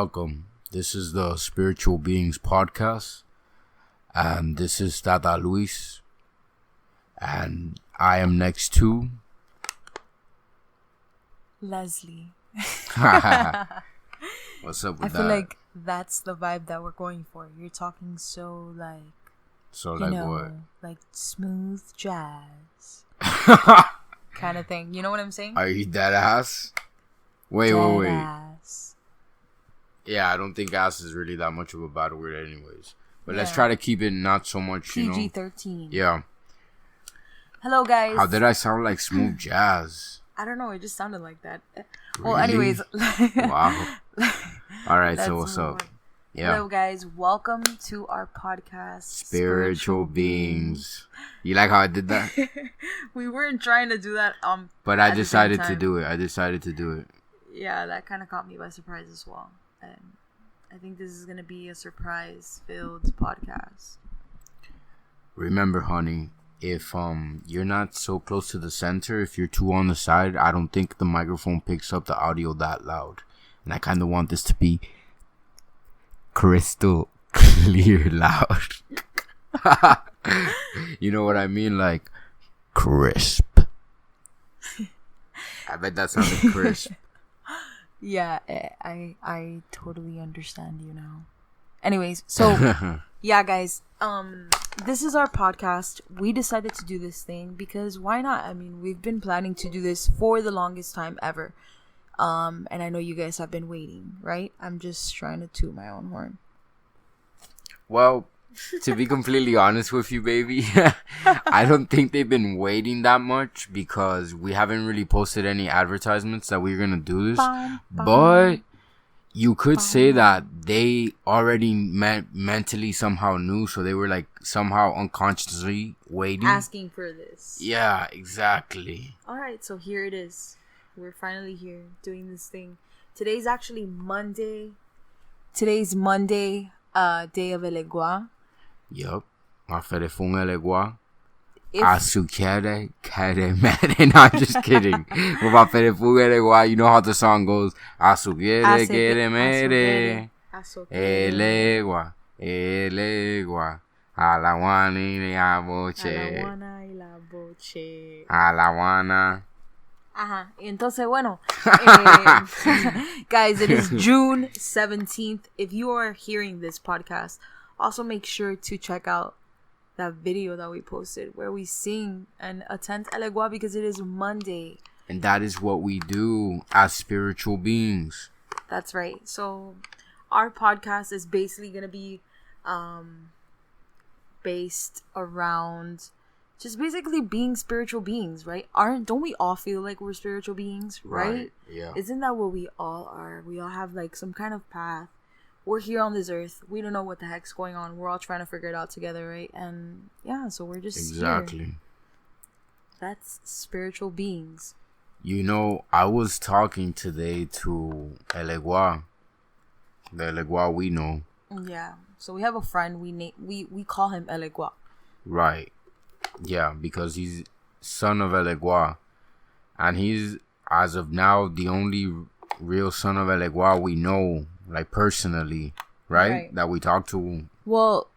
Welcome. This is the Spiritual Beings Podcast, and this is Tata Luis, and I am next to Leslie. What's up with I that? feel like that's the vibe that we're going for. You're talking so what? like smooth jazz kind of thing. You know what I'm saying? Are you dead ass? Wait. Ass. Yeah, I don't think ass is really that much of a bad word anyways. But let's try to keep it not so much, PG-13. Yeah. Hello, guys. How did I sound like smooth jazz? I don't know. It just sounded like that. Really? Well, anyways. Wow. All right, so what's up? Yeah. Hello, guys. Welcome to our podcast, Spiritual Beings. You like how I did that? We weren't trying to do that. But I decided to do it. Yeah, that kind of caught me by surprise as well. And I think this is going to be a surprise-filled podcast. Remember, honey, if you're not so close to the center, if you're too on the side, I don't think the microphone picks up the audio that loud. And I kind of want this to be crystal clear loud. You know what I mean? Like, crisp. I bet that sounded crisp. Yeah, I totally understand you now. Anyways, so yeah, guys, this is our podcast. We decided to do this thing because why not? I mean, we've been planning to do this for the longest time ever. And I know you guys have been waiting, right? I'm just trying to toot my own horn. Well, to be completely honest with you, baby, I don't think they've been waiting that much because we haven't really posted any advertisements that we're gonna do this. But you could say that they already mentally somehow knew, so they were like somehow unconsciously waiting, asking for this. Yeah, exactly. All right, so here it is. We're finally here doing this thing. Today's actually Monday. Today's Monday, day of Elegua. Yup. My fun Elegua. Asukere, kere mere. No, I'm just kidding. But my fun Elegua, you know how the song goes. Asukere, kere mere. Elegua, elegua. Alawana y la boche. Alawana. Ajá. Entonces, bueno, guys, it is June 17th. If you are hearing this podcast, also make sure to check out that video that we posted where we sing and attend Elegua because it is Monday. And that is what we do as spiritual beings. That's right. So our podcast is basically going to be based around just basically being spiritual beings, right? Don't we all feel like we're spiritual beings, right? Yeah. Isn't that what we all are? We all have like some kind of path. We're here on this earth. We don't know what the heck's going on. We're all trying to figure it out together, right? And yeah, so we're just here. That's spiritual beings. You know, I was talking today to Elegua, the Elegua we know. Yeah. So we have a friend. We call him Elegua. Right. Yeah, because he's son of Elegua, and he's, as of now, the only real son of Elegua we know, like personally, right? That we talk to. Well,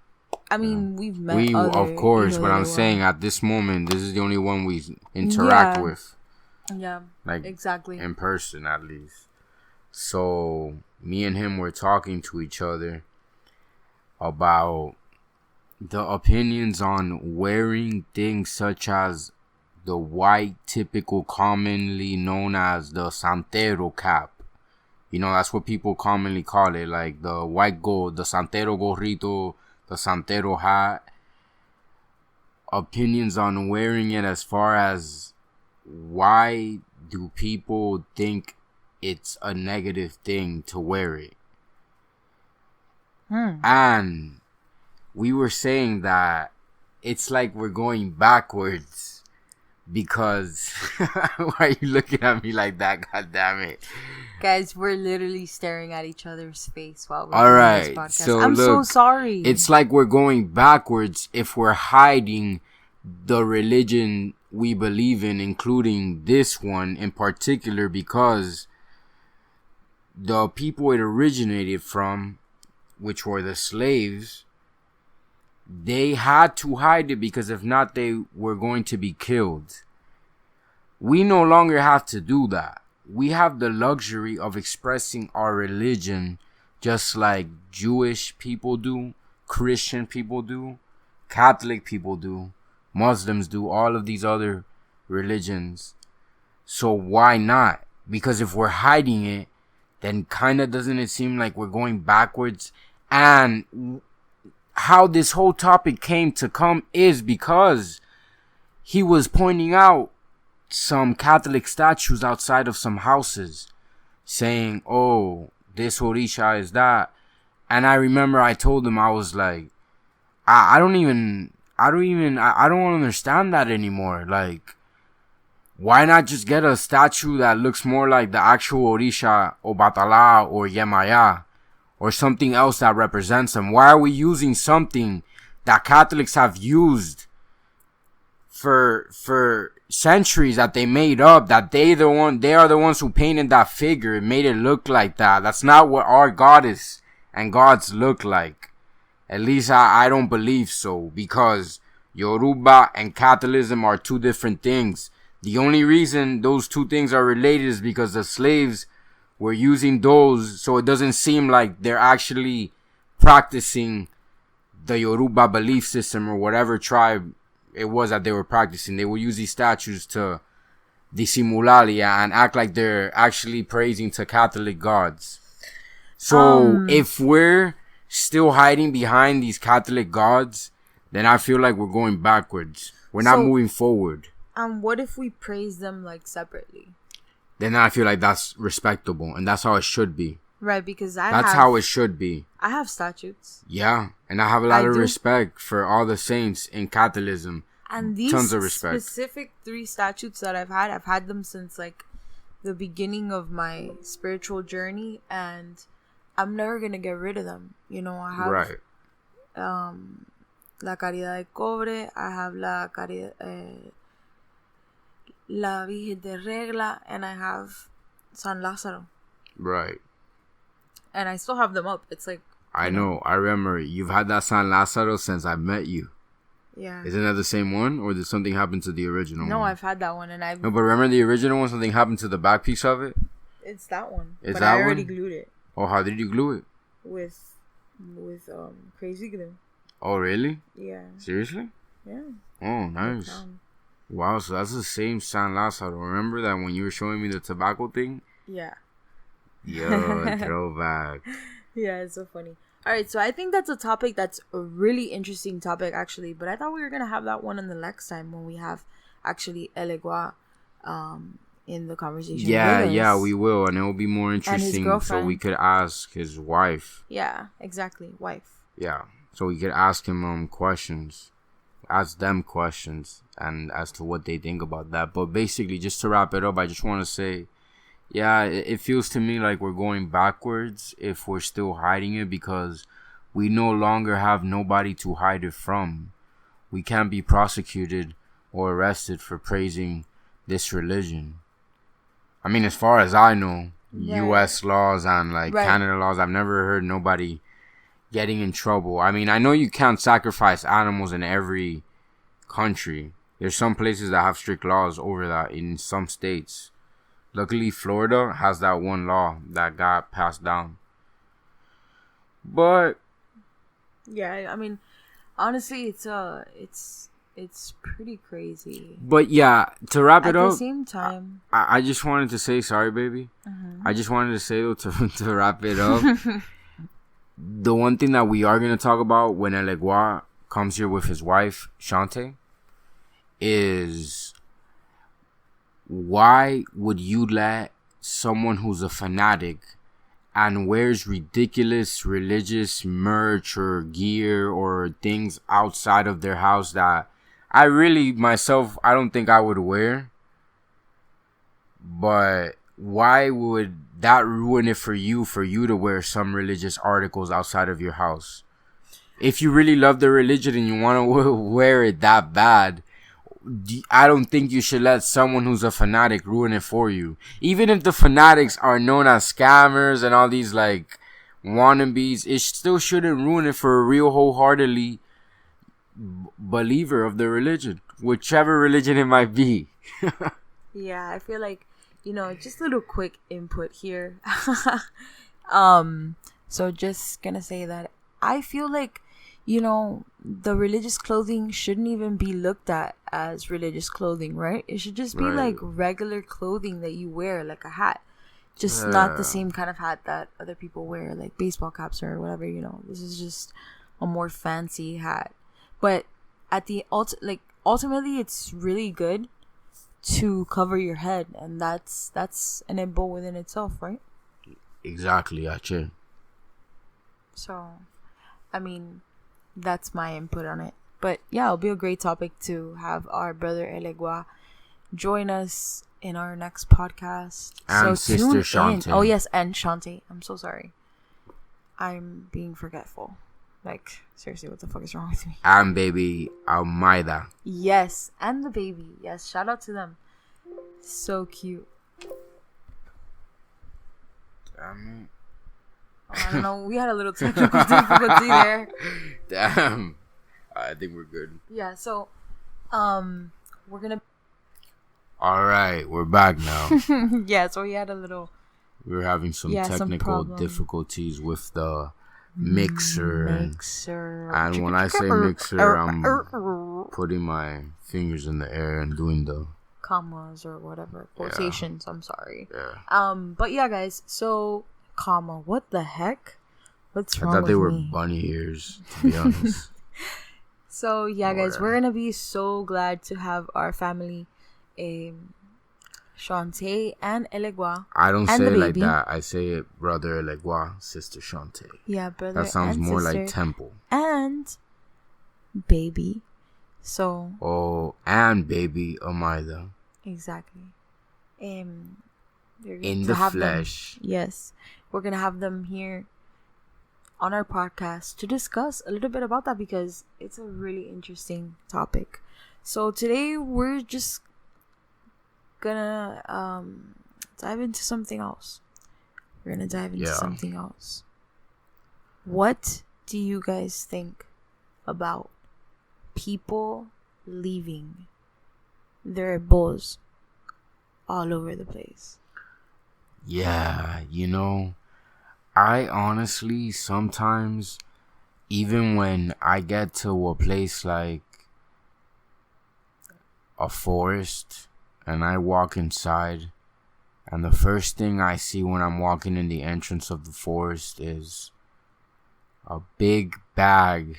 I mean, we've met of course, but I'm saying at this moment, this is the only one we interact with. Yeah, like exactly. In person, at least. So me and him were talking to each other about the opinions on wearing things such as the white, typical, commonly known as the Santero cap. You know, that's what people commonly call it, like the white gold, the Santero gorrito, the Santero hat. Opinions on wearing it, as far as why do people think it's a negative thing to wear it? And we were saying that it's like we're going backwards because why are you looking at me like that? God damn it. Guys, we're literally staring at each other's face while we're doing this podcast. So I'm so sorry. It's like we're going backwards if we're hiding the religion we believe in, including this one in particular, because the people it originated from, which were the slaves, they had to hide it because if not, they were going to be killed. We no longer have to do that. We have the luxury of expressing our religion just like Jewish people do, Christian people do, Catholic people do, Muslims do, all of these other religions. So why not? Because if we're hiding it, then kind of doesn't it seem like we're going backwards? And how this whole topic came to come is because he was pointing out some Catholic statues outside of some houses, saying, oh, this Orisha is that. And I remember I told him, I was like, I don't understand that anymore. Like, why not just get a statue that looks more like the actual Orisha or Batala or Yemaya or something else that represents them? Why are we using something that Catholics have used for centuries, that they made up, that they are the ones who painted that figure and made it look like that? That's not what our goddess and gods look like. At least I don't believe so, because Yoruba and Catholicism are two different things. The only reason those two things are related is because the slaves were using those, so it doesn't seem like they're actually practicing the Yoruba belief system or whatever tribe it was that they were practicing. They would use these statues to disimulalia and act like they're actually praising to Catholic gods. So if we're still hiding behind these Catholic gods, then I feel like we're going backwards. We're not moving forward. What if we praise them like separately? Then I feel like that's respectable, and that's how it should be. Right, because that's how it should be. I have statues. Yeah, and I have a lot of respect for all the saints in Catholicism. And these tons of respect. Specific 3 statues that I've had them since like the beginning of my spiritual journey, and I'm never gonna get rid of them. You know, I have La Caridad de Cobre. I have La Virgen de Regla, and I have San Lázaro. Right. And I still have them up. It's like, I know. I remember you've had that San Lázaro since I met you. Yeah. Isn't that the same one, or did something happen to the original one? No, I've had that one, and No, but remember the original one? Something happened to the back piece of it. It's that one. It's but that I already one? glued it. Oh, how did you glue it? With crazy glue. Oh, really? Yeah. Seriously? Yeah. Oh, nice. Wow, so that's the same San Lázaro. Remember that when you were showing me the tobacco thing? Yeah. Yo, throwback. Yeah, it's so funny. All right, so I think that's a topic that's a really interesting topic, actually. But I thought we were going to have that one in the next time when we have actually Elegua in the conversation. Yeah, we will. And it will be more interesting so we could ask his wife. Yeah, exactly. Wife. Yeah, so we could ask him questions. Ask them questions and as to what they think about that. But basically, just to wrap it up, I just want to say, yeah, it feels to me like we're going backwards if we're still hiding it, because we no longer have nobody to hide it from. We can't be prosecuted or arrested for praising this religion. I mean, as far as I know, U.S. laws and Canada laws, I've never heard nobody getting in trouble. I mean, I know you can't sacrifice animals in every country. There's some places that have strict laws over that in some states. Luckily, Florida has that one law that got passed down. But yeah, I mean, honestly, it's pretty crazy. But yeah, to wrap it up, at the same time, I just wanted to say, sorry, baby. I just wanted to say though, to wrap it up, the one thing that we are gonna talk about when Elegua comes here with his wife Shante is, why would you let someone who's a fanatic and wears ridiculous religious merch or gear or things outside of their house that I really myself I don't think I would wear, but why would that ruin it for you to wear some religious articles outside of your house? If you really love the religion and you want to wear it that bad, I don't think you should let someone who's a fanatic ruin it for you. Even if the fanatics are known as scammers and all these like wannabes, it still shouldn't ruin it for a real wholeheartedly believer of the religion, whichever religion it might be. Yeah, I feel like, just a little quick input here. So just gonna say that I feel like, the religious clothing shouldn't even be looked at as religious clothing, right? It should just be like regular clothing that you wear, like a hat. Just not the same kind of hat that other people wear, like baseball caps or whatever, This is just a more fancy hat. But at the ultimately, it's really good to cover your head, and that's an ebo within itself, right? Exactly, actually. So, I mean, that's my input on it. But yeah, it'll be a great topic to have our brother Elegua join us in our next podcast. And so Sister tune Shante. in. Oh yes, and Shante. I'm so sorry. I'm being forgetful. Like, seriously, what the fuck is wrong with me? And baby Almeida. Yes, and the baby. Yes, shout out to them. So cute. Damn it. I don't know. We had a little technical difficulty there. Damn. I think we're good. Yeah, so, we're gonna... Alright, we're back now. Yeah, so we had a little... We were having some technical difficulties with the mixer. And when I say mixer, I'm putting my fingers in the air and doing the... commas or whatever. Quotations, yeah. I'm sorry. Yeah. But yeah, guys, so... comma, what the heck? What's wrong with me? I thought they were bunny ears, to be honest. So yeah, guys, we're gonna be so glad to have our family, Shante and Elegua. I don't say it like that. I say it brother Elegua, sister Shante. Yeah, brother. That sounds more like temple. And baby. So. Oh, and baby Amaida. Exactly. In the flesh. Yes, we're gonna have them here on our podcast to discuss a little bit about that because it's a really interesting topic. So today we're just gonna dive into something else. What do you guys think about people leaving their balls all over the place? Yeah, I honestly sometimes, even when I get to a place like a forest and I walk inside, and the first thing I see when I'm walking in the entrance of the forest is a big bag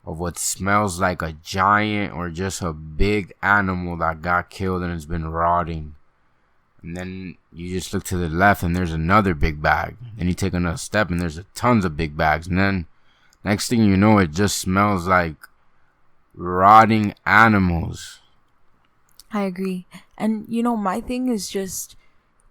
of what smells like a giant or just a big animal that got killed and has been rotting. And then you just look to the left and there's another big bag. Then you take another step and there's tons of big bags. And then next thing you know, it just smells like rotting animals. I agree. And my thing is just,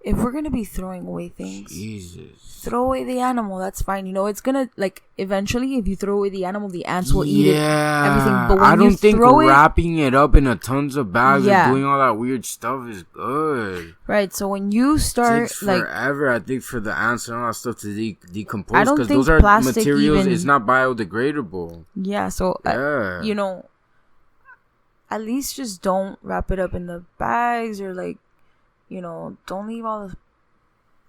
if we're going to be throwing away things, Jesus, throw away the animal. That's fine. It's going to, eventually, if you throw away the animal, the ants will eat it, everything. But when I don't think wrapping it up in tons of bags and doing all that weird stuff is good. Right. So when you start, it takes forever, I think, for the ants and all that stuff to decompose. I don't think those are materials. It's not biodegradable. Yeah. So, at least just don't wrap it up in the bags or don't leave all the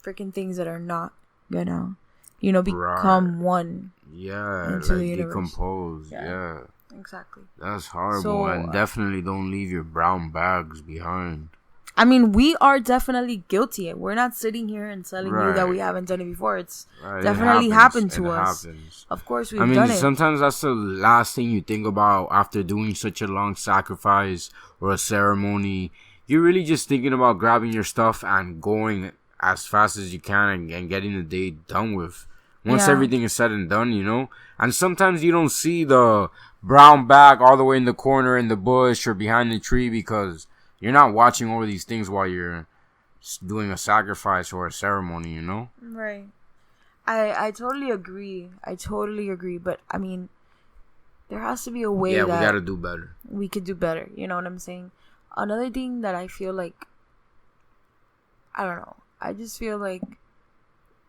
freaking things that are not gonna, become one. Yeah, into the decompose. Yeah. Exactly. That's horrible. And definitely don't leave your brown bags behind. I mean, we are definitely guilty. We're not sitting here and telling you that we haven't done it before. It's definitely happened to us. Of course, we've done it. Sometimes that's the last thing you think about after doing such a long sacrifice or a ceremony. You're really just thinking about grabbing your stuff and going as fast as you can and getting the day done with. Once everything is said and done, And sometimes you don't see the brown bag all the way in the corner in the bush or behind the tree because you're not watching over these things while you're doing a sacrifice or a ceremony, Right. I totally agree. But, I mean, there has to be a way Yeah, that we gotta do better. we could do better. You know what I'm saying? Another thing that I feel like, I don't know. I just feel like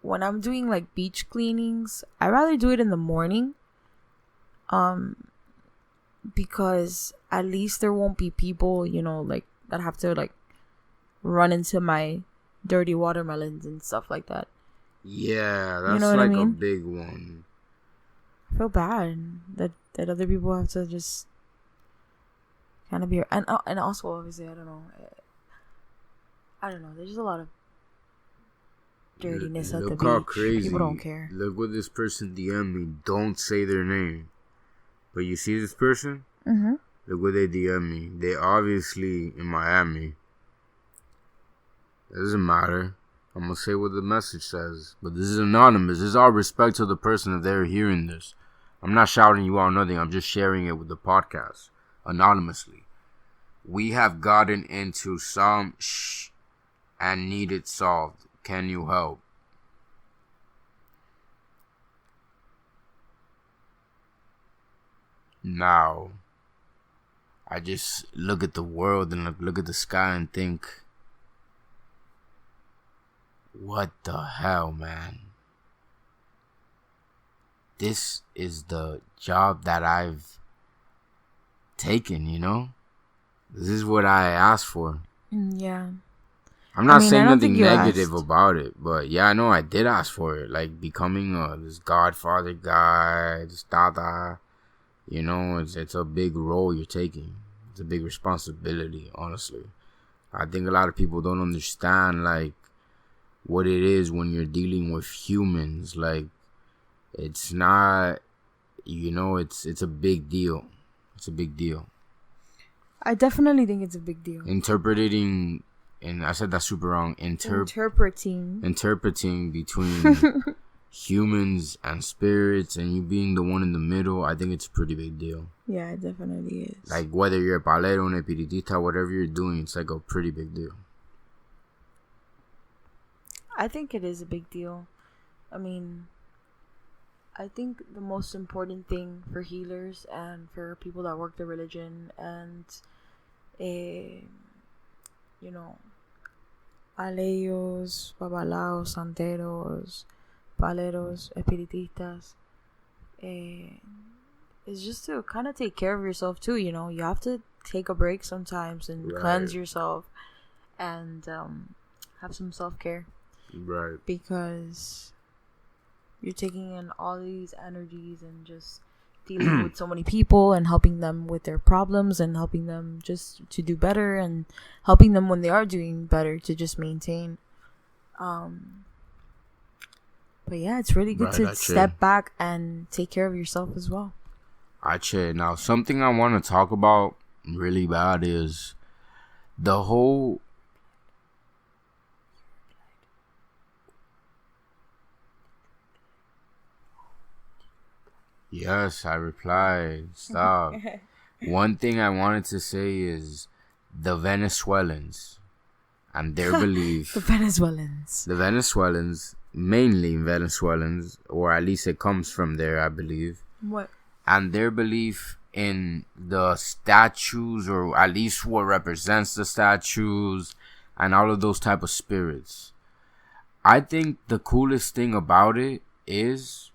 when I'm doing like beach cleanings, I rather do it in the morning. Because at least there won't be people, you know, like that have to like run into my dirty watermelons and stuff like that. Yeah, that's You know what like I mean? a big one. I feel bad that other people have to just kind of be, and also obviously I don't know. There's just a lot of dirtiness at the Look how beach. crazy. People don't care. Look what this person DM me. Don't say their name. But you see this person? Mm-hmm. Look what they DM me. They obviously in Miami. It doesn't matter. I'm gonna say what the message says. But this is anonymous. This is all respect to the person if they're hearing this. I'm not shouting you out nothing. I'm just sharing it with the podcast. Anonymously. We have gotten into some and need it solved. Can you help? Now, I just look at the world and look at the sky and think, what the hell, man? This is the job that I've taken, you know? This is what I asked for. Yeah. I'm not I saying don't nothing think you negative asked. about it, but yeah, I know I did ask for it. Like becoming this Godfather guy, this Dada. You know, it's a big role you're taking. It's a big responsibility, honestly. I think a lot of people don't understand, like, what it is when you're dealing with humans. Like, it's not, you know, it's a big deal. It's a big deal. I definitely think it's a big deal. Interpreting, and I said that super wrong, Interpreting between humans and spirits and you being the one in the middle, I think it's a pretty big deal. Yeah, it definitely is. Like whether you're a palero, un espiritista, whatever you're doing, it's like a pretty big deal. I think it is a big deal. I mean, I think the most important thing for healers and for people that work the religion and, you know, aleyos, babalaos, santeros, paleros, espiritistas, is just to kind of take care of yourself too. You know, you have to take a break sometimes and cleanse yourself and have some self-care. Right. Because you're taking in all these energies and just dealing with so many people and helping them with their problems and helping them just to do better and helping them when they are doing better to just maintain. But yeah, it's really good to step back and take care of yourself as well. Now, something I want to talk about really bad is the whole... Yes, I replied. Stop. One thing I wanted to say is the Venezuelans and their belief. The Venezuelans, mainly Venezuelans, or at least it comes from there, I believe. What? And their belief in the statues, or at least what represents the statues, and all of those type of spirits. I think the coolest thing about it is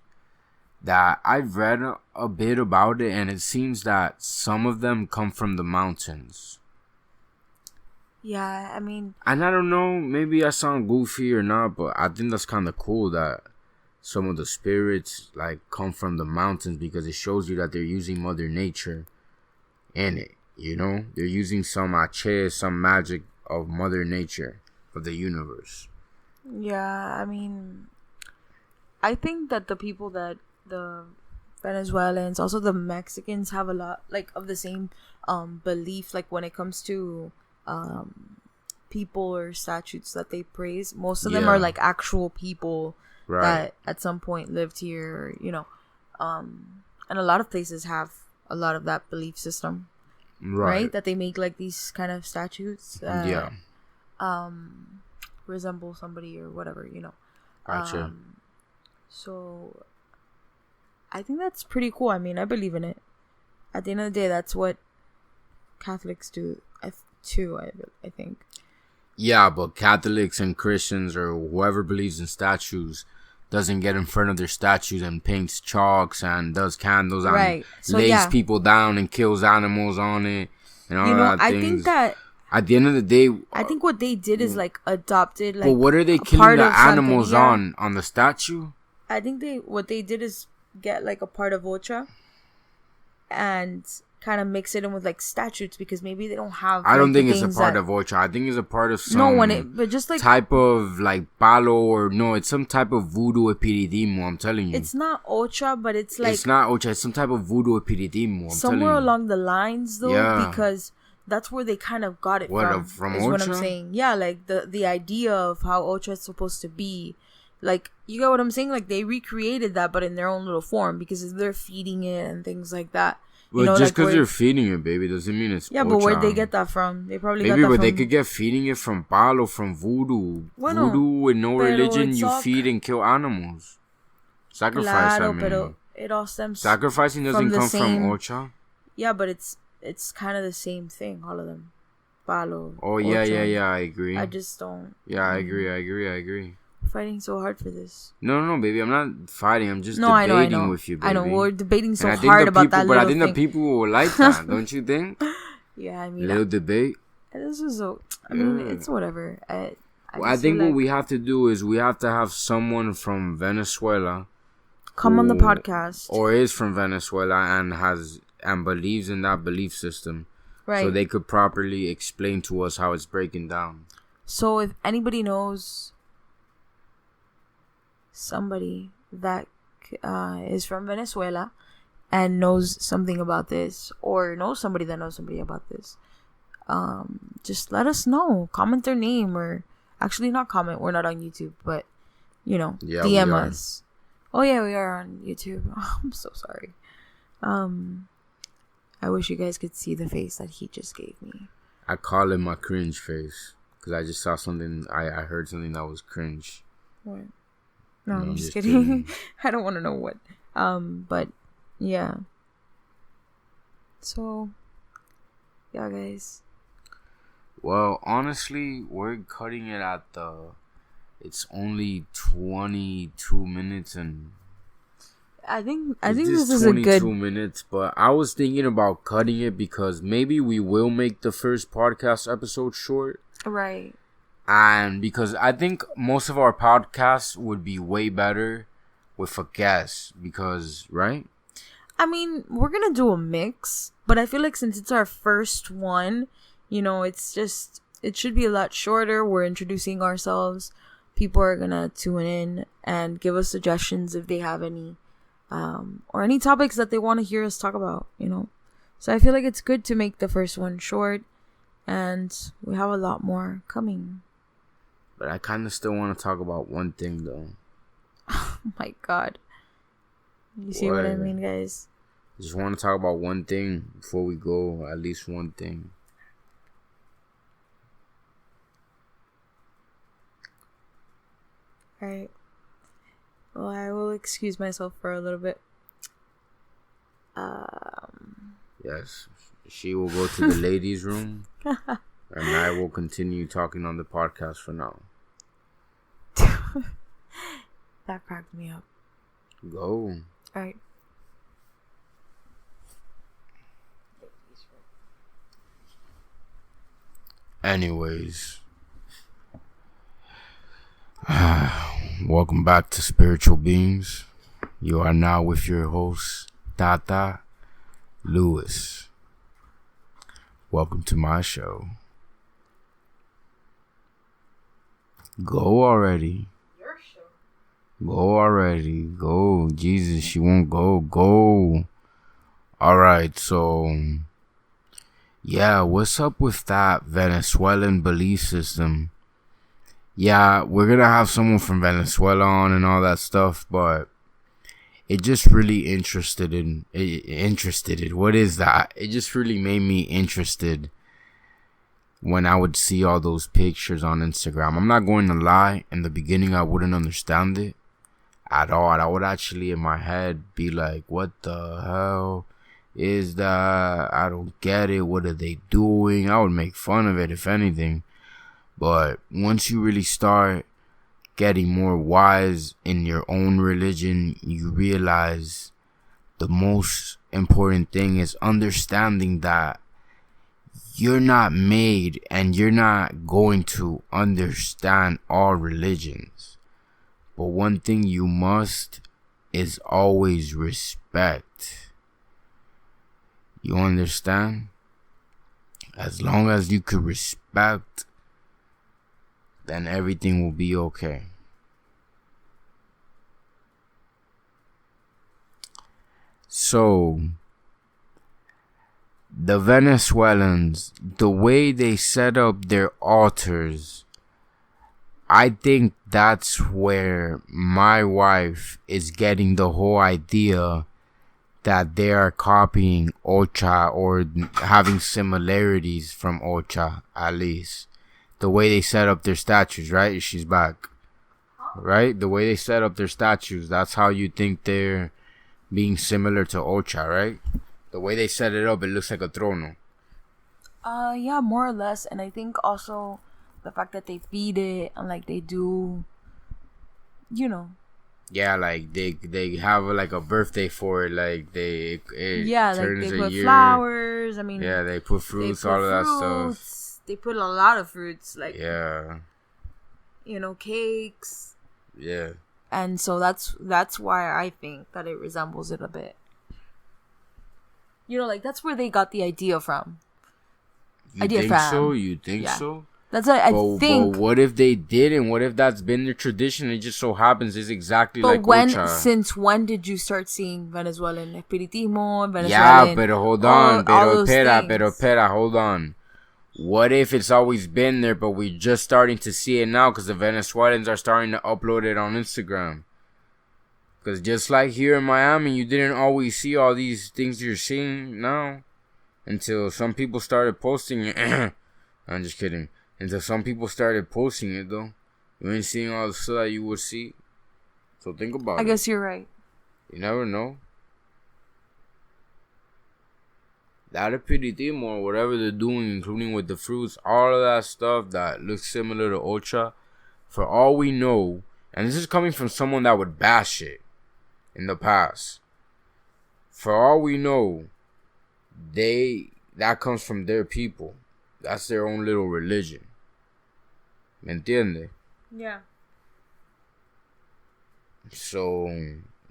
that I've read a bit about it, and it seems that some of them come from the mountains. Yeah, I mean... And I don't know, maybe I sound goofy or not, but I think that's kind of cool that some of the spirits, like, come from the mountains, because it shows you that they're using Mother Nature in it, you know? They're using some magic of Mother Nature, of the universe. Yeah, I mean... I think that the people that the Venezuelans, also the Mexicans, have a lot like of the same belief, like when it comes to people or statues that they praise. Most of them are like actual people that at some point lived here, you know, and a lot of places have a lot of that belief system, right? That they make like these kind of statues that resemble somebody or whatever, you know. So I think that's pretty cool. I mean, I believe in it. at the end of the day, that's what Catholics do too, I think. Yeah, but Catholics and Christians or whoever believes in statues doesn't get in front of their statues and paints chalks and does candles and So, lays people down and kills animals on it and all that I things. think that at the end of the day, I think what they did is like adopted. Like, but what are they killing the animals on the statue? I think what they did is get like a part of Ocha and kind of mix it in with like statutes, because maybe they don't have. I don't think it's a part of Ocha. I think it's a part of some but just like type of like palo, or no, it's some type of voodoo epiridimo. I'm telling you, it's not Ocha, but it's like it's not Ocha. It's some type of voodoo epiridimo. Somewhere along the lines, though, because that's where they kind of got it from is Ocha? What I'm saying. Yeah, like the idea of how Ocha is supposed to be. Like, you get what I'm saying? Like, they recreated that, but in their own little form, because they're feeding it and things like that. Well, just because you're feeding it, baby, doesn't mean it's Ocha. But where'd they get that from? They probably got that but from... they could get feeding it from palo, from voodoo. Voodoo, with no religion, you feed and kill animals. Sacrifice, it all stems Sacrificing doesn't come from Ocha. Yeah, but it's kind of the same thing, all of them. Palo. Oh, Ocha. Yeah, I agree. I just don't... Yeah, I agree. Fighting so hard for this. No, baby, I'm not fighting. I'm just debating with you, baby. I know, we're debating so hard about that little But I think the people will like that, don't you think? Yeah, I mean... Little debate. This is so... I mean, it's whatever. I think what we have to do is we have to have someone from Venezuela come on the podcast, or is from Venezuela and believes in that belief system, right? So they could properly explain to us how it's breaking down. So if anybody knows somebody that is from Venezuela and knows something about this, or knows somebody that knows somebody about this, just let us know. Comment their name, or actually not comment. We're not on YouTube, but DM us. Oh yeah, we are on YouTube. Oh, I'm so sorry. I wish you guys could see the face that he just gave me. I call it my cringe face because I just saw something. I heard something that was cringe. What? No, I'm just kidding. I don't want to know what. But yeah. So, yeah, guys. Well, honestly, we're cutting it at it's only 22 minutes and... I think this is a good... 22 minutes, but I was thinking about cutting it because maybe we will make the first podcast episode short. Right. And because I think most of our podcasts would be way better with a guest, because, right? I mean, we're going to do a mix, but I feel like since it's our first one, it should be a lot shorter. We're introducing ourselves. People are going to tune in and give us suggestions if they have any, or any topics that they want to hear us talk about, So I feel like it's good to make the first one short, and we have a lot more coming. But I kind of still want to talk about one thing, though. Oh my God. You see what I mean, guys? I just want to talk about one thing before we go. At least one thing. Alright. Well, I will excuse myself for a little bit. Yes. She will go to the ladies' room. And I will continue talking on the podcast for now. That cracked me up. Go. Alright. Anyways. Welcome back to Spiritual Beings. You are now with your host, Tata Lewis. Welcome to my show. Go already. Your show. Go already. Go. Jesus, she won't go. Go. Alright, so... yeah, what's up with that Venezuelan belief system? Yeah, we're gonna have someone from Venezuela on and all that stuff, but... it just really interested in... what is that? It just really made me interested when I would see all those pictures on Instagram. I'm not going to lie, in the beginning I wouldn't understand it at all. I would actually in my head be like, what the hell? is that I don't get it. What are they doing? I would make fun of it if anything. But once you really start getting more wise in your own religion, you realize the most important thing is understanding that you're not made and you're not going to understand all religions. But one thing you must is always respect. You understand? As long as you could respect, then everything will be okay. So, the Venezuelans, the way they set up their altars, I think that's where my wife is getting the whole idea that they are copying Ocha or having similarities from Ocha, at least. The way they set up their statues, right? She's back. Right? The way they set up their statues, that's how you think they're being similar to Ocha, right? The way they set it up, it looks like a trono. Yeah, more or less. And I think also the fact that they feed it and like they do, you know. Yeah, like they have like a birthday for it, like it like they put year. flowers. I mean, yeah, they put fruits, they put all of that fruits, stuff. They put a lot of fruits, like yeah, cakes. Yeah, and so that's why I think that it resembles it a bit. Like that's where they got the idea from. You think so? You think so? That's what I think. But what if they didn't? What if that's been their tradition? It just so happens it's exactly like Ocha. Since when did you start seeing Venezuelan espiritismo? Venezuelan, yeah, but hold on. Pero, hold on. What if it's always been there, but we're just starting to see it now because the Venezuelans are starting to upload it on Instagram? Because just like here in Miami, you didn't always see all these things you're seeing now until some people started posting it. I'm just kidding. Until some people started posting it, though. You ain't seeing all the stuff that you would see. So think about it. I guess you're right. You never know. That aperitivo or whatever they're doing, including with the fruits, all of that stuff that looks similar to Ocha, for all we know, and this is coming from someone that would bash it in the past. For all we know, that comes from their people. That's their own little religion. ¿Me entiende? Yeah. So,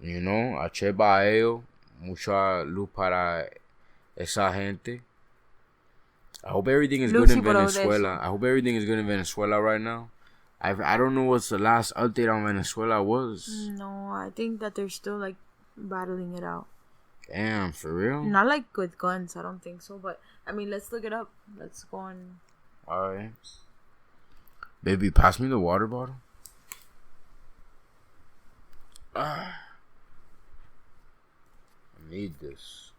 acheba a ellos, mucha luz para esa gente. I hope everything is good in Venezuela. I hope everything is good in Venezuela right now. I don't know what's the last update on Venezuela was. No, I think that they're still like battling it out. Damn, for real? Not like with guns, I don't think so. But I mean, let's look it up. Let's go on. Alright. Baby, pass me the water bottle. I need this.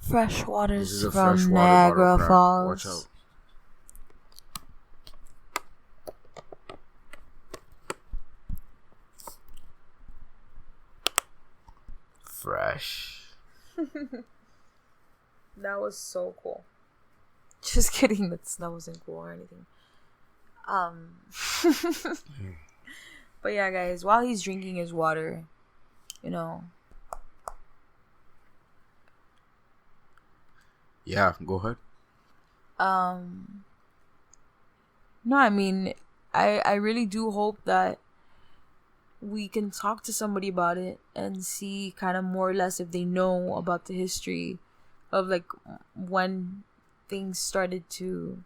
Fresh waters from Niagara Falls. Watch out. Fresh. That was so cool. Just kidding. That wasn't cool or anything. But yeah, guys, while he's drinking his water, Yeah, go ahead. No, I mean, I really do hope that we can talk to somebody about it and see kind of more or less if they know about the history of like when things started to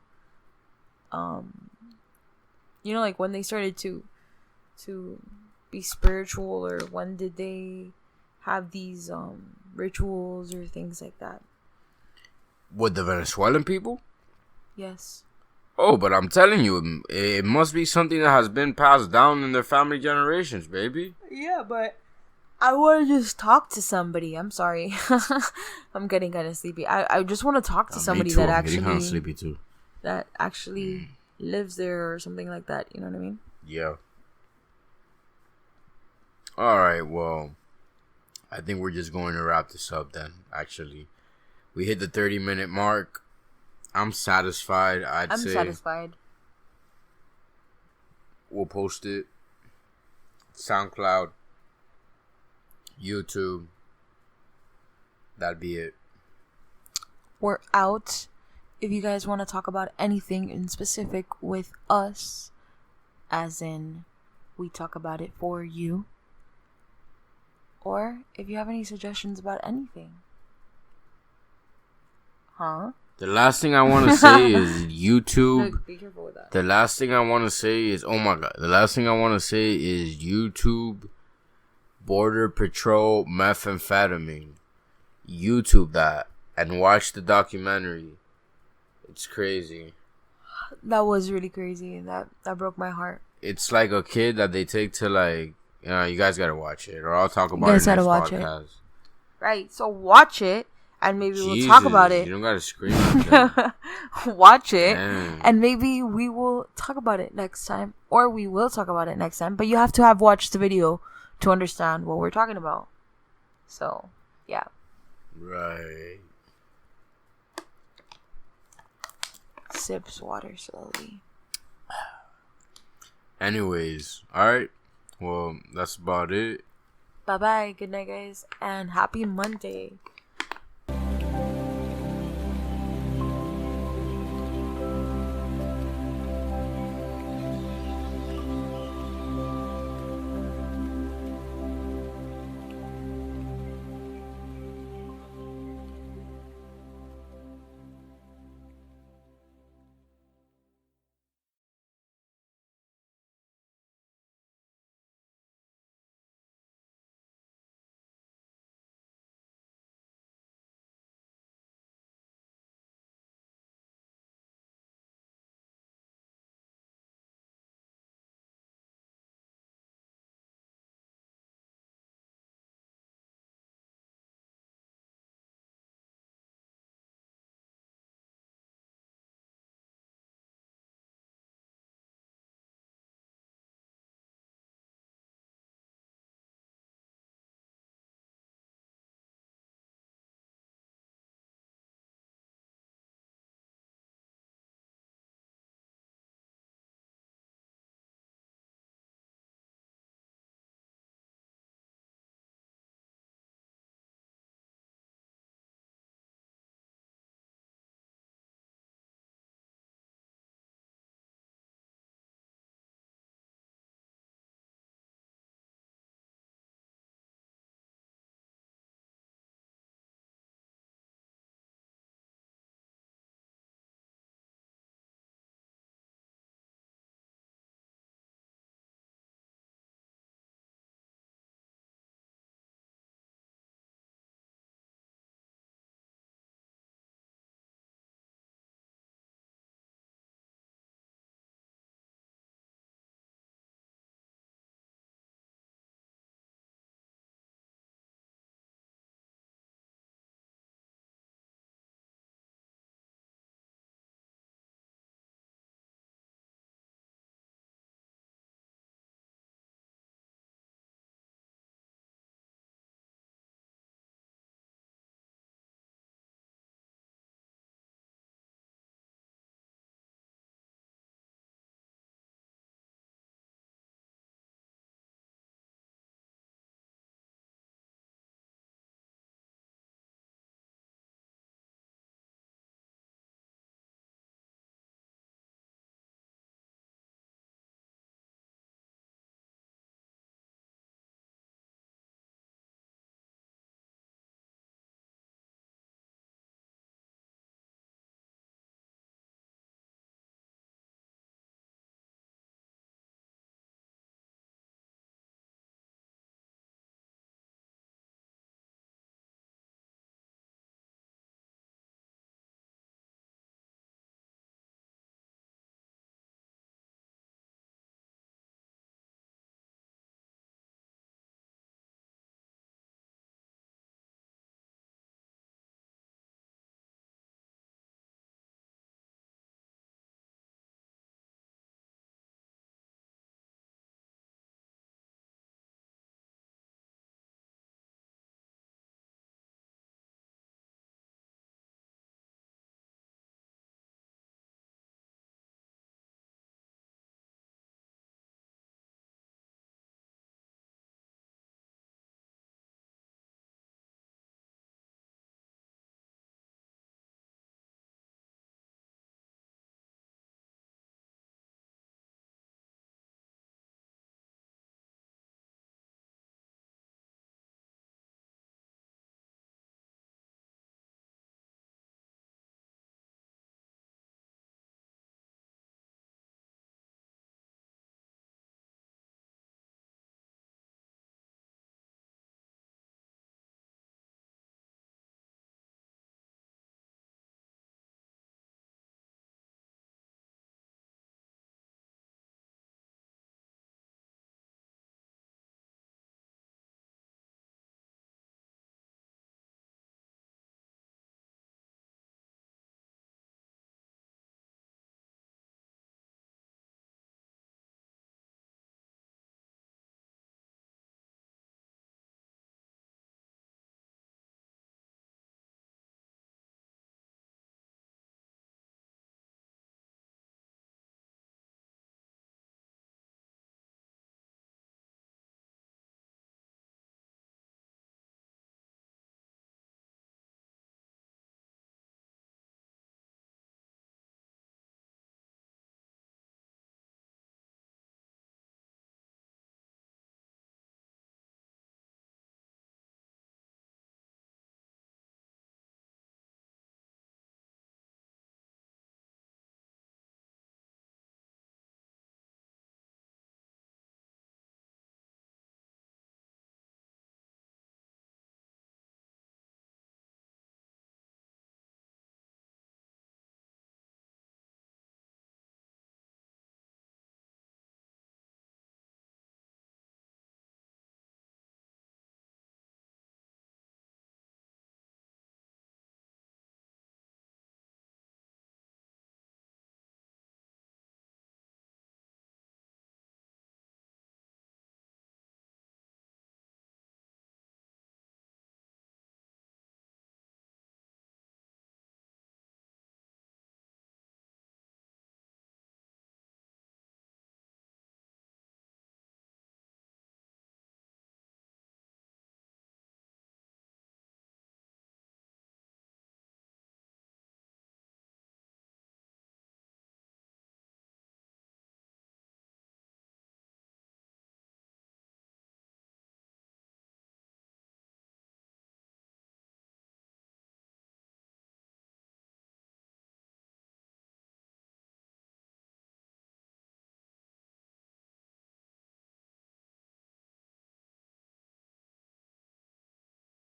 like when they started to be spiritual, or when did they have these rituals or things like that. With the Venezuelan people? Yes. Oh, but I'm telling you, it must be something that has been passed down in their family generations, baby. Yeah, but I want to just talk to somebody. I'm sorry. I'm getting kind of sleepy. I just want to talk to somebody that actually... I'm getting kind of sleepy, too. That actually lives there or something like that. You know what I mean? Yeah. Alright, well, I think we're just going to wrap this up then, actually. We hit the 30-minute mark. I'm satisfied, I'm satisfied. We'll post it. SoundCloud. YouTube. That'd be it. We're out. If you guys want to talk about anything in specific with us, as in we talk about it for you, or if you have any suggestions about anything. The last thing I want to say is YouTube. No, be careful with that. The last thing I want to say is, oh my God. The last thing I want to say is YouTube Border Patrol methamphetamine. YouTube that and watch the documentary. It's crazy. That was really crazy. That broke my heart. It's like a kid that they take to you guys gotta watch it, or I'll talk about it next podcast. Right, so watch it, and maybe we'll talk about it. You don't gotta scream at them. Watch it, and maybe we will talk about it next time, or we will talk about it next time. But you have to have watched the video to understand what we're talking about. So, yeah. Right. Sips water slowly. Anyways, alright. Well, that's about it. Bye-bye. Good night, guys. And happy Monday.